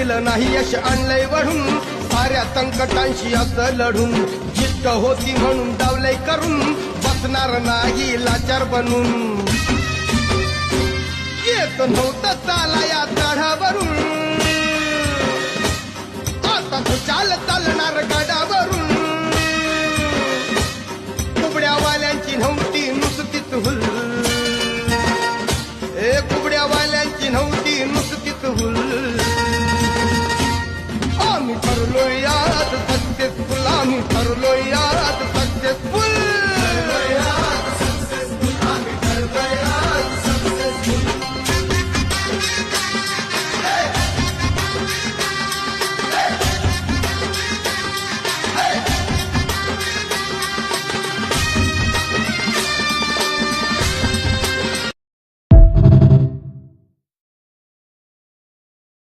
केलं नाही यश आणलंय वढून साऱ्या संकटांशी असं लढून जिद्द होती म्हणून डावलंय करून बसणार नाही लाचार बनून येत नव्हतं चाला या चढावरून आता तो चालणार गडावरून